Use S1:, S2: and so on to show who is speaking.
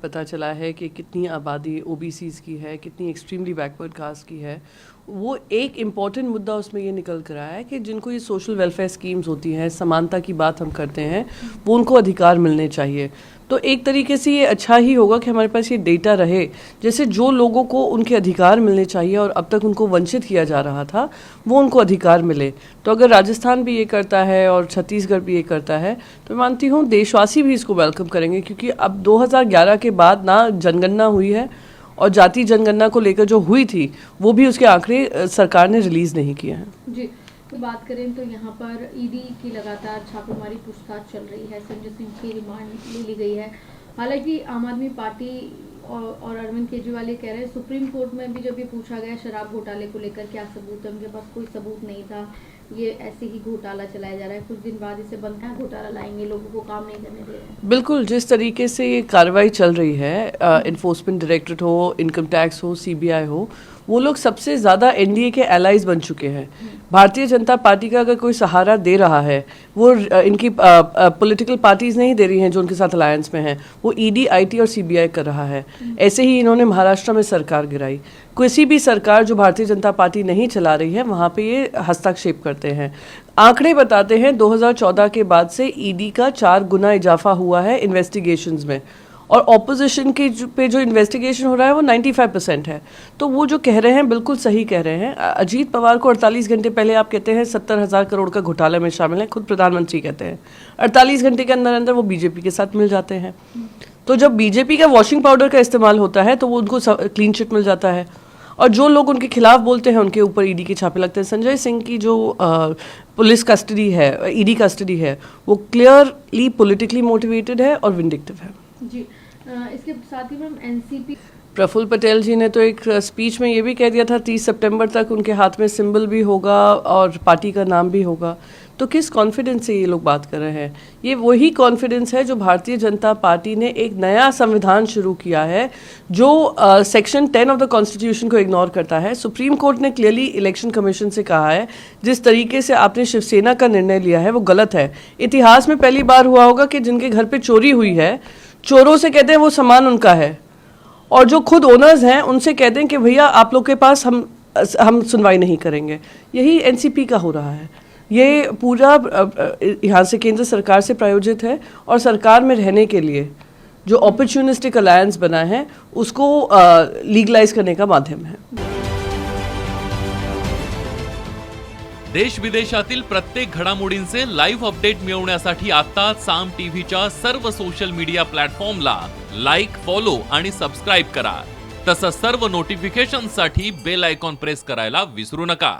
S1: पता चला है कि कितनी आबादी ओबीसीज़ की है, कितनी एक्सट्रीमली बैकवर्ड कास्ट की है, वो एक इम्पॉर्टेंट मुद्दा उसमें ये निकल कर आया है कि जिनको ये सोशल वेलफेयर स्कीम्स होती हैं, समानता की बात हम करते हैं, वो उनको अधिकार मिलने चाहिए। तो एक तरीके से ये अच्छा ही होगा कि हमारे पास ये डेटा रहे, जैसे जो लोगों को उनके अधिकार मिलने चाहिए और अब तक उनको वंचित किया जा रहा था, वो उनको अधिकार मिले। तो अगर राजस्थान भी ये करता है और छत्तीसगढ़ भी ये करता है, तो मैं मानती हूँ देशवासी भी इसको वेलकम करेंगे, क्योंकि अब 2011 के बाद ना जनगणना हुई है और जाति जनगणना को लेकर जो हुई थी वो भी उसके आंकड़े सरकार ने रिलीज नहीं किए हैं।
S2: जी, तो बात करें तो यहाँ पर ईडी की लगातार छापेमारी पूछताछ चल रही है, संजय सिंह की रिमांड ले ली गई है। हालांकि आम आदमी पार्टी और अरविंद केजरीवाल ये कह रहे हैं, सुप्रीम कोर्ट में भी जब ये पूछा गया शराब घोटाले को लेकर क्या सबूत है, उनके पास कोई सबूत नहीं था, ये ऐसे ही घोटाला चलाया जा रहा है, कुछ दिन बाद इसे बंद कर घोटाला लाएंगे, लोगों को काम नहीं करने दे रहे हैं।
S1: बिल्कुल, जिस तरीके से ये कार्रवाई चल रही है, इन्फोर्समेंट डायरेक्टरेट हो, इनकम टैक्स हो, सीबीआई हो, वो लोग सबसे ज़्यादा एनडीए के एलाइज बन चुके हैं। भारतीय जनता पार्टी का अगर कोई सहारा दे रहा है, वो इनकी पॉलिटिकल पार्टीज नहीं दे रही हैं जो उनके साथ अलायंस में हैं, वो ईडी, आईटी और सीबीआई कर रहा है। ऐसे ही इन्होंने महाराष्ट्र में सरकार गिराई। किसी भी सरकार जो भारतीय जनता पार्टी नहीं चला रही है, वहाँ पे ये हस्तक्षेप करते हैं। आंकड़े बताते हैं 2014 के बाद से ईडी का 4 गुना इजाफा हुआ है इन्वेस्टिगेशंस में, और ऑपोजिशन के पे जो इन्वेस्टिगेशन हो रहा है वो 95% है। तो वो जो कह रहे हैं बिल्कुल सही कह रहे हैं। अजीत पवार को 48 घंटे पहले आप कहते हैं 70,000 करोड़ का घोटाला में शामिल है, खुद प्रधानमंत्री कहते हैं 48 घंटे के अंदर अंदर वो बीजेपी के साथ मिल जाते हैं। तो जब बीजेपी का वॉशिंग पाउडर का इस्तेमाल होता है तो वो उनको क्लीन चिट मिल जाता है, और जो लोग उनके खिलाफ बोलते हैं उनके ऊपर ईडी के छापे लगते हैं। संजय सिंह की जो पुलिस कस्टडी है, ईडी कस्टडी है, वो क्लियरली पॉलिटिकली मोटिवेटेड है और विंडिक्टिव है।
S2: जी, इसके साथ ही मैम एनसीपी
S1: प्रफुल्ल पटेल जी ने तो एक स्पीच में ये भी कह दिया था 30 सितंबर तक उनके हाथ में सिंबल भी होगा और पार्टी का नाम भी होगा। तो किस कॉन्फिडेंस से ये लोग बात कर रहे हैं? ये वही कॉन्फिडेंस है जो भारतीय जनता पार्टी ने एक नया संविधान शुरू किया है जो सेक्शन 10 ऑफ द कॉन्स्टिट्यूशन को इग्नोर करता है। सुप्रीम कोर्ट ने क्लियरली इलेक्शन कमीशन से कहा है जिस तरीके से आपने शिवसेना का निर्णय लिया है वो गलत है। इतिहास में पहली बार हुआ होगा कि जिनके घर पे चोरी हुई है, चोरों से कहते हैं वो सामान उनका है, और जो खुद ओनर्स हैं उनसे कहते हैं कि भैया आप लोग के पास हम सुनवाई नहीं करेंगे। यही एनसीपी का हो रहा है। ये पूरा यहाँ से केंद्र सरकार से प्रायोजित है और सरकार में रहने के लिए जो ऑपर्च्युनिस्टिक अलायंस बना है उसको लीगलाइज करने का माध्यम है।
S3: देश विदेशातील प्रत्येक घडामोडींचे लाईव्ह अपडेट मिळवण्यासाठी आता साम टीव्हीच्या सर्व सोशल मीडिया प्लॅटफॉर्मला लाईक, फॉलो आणि सबस्क्राईब करा। तसंच सर्व नोटिफिकेशनसाठी बेल आयकॉन प्रेस करायला विसरू नका।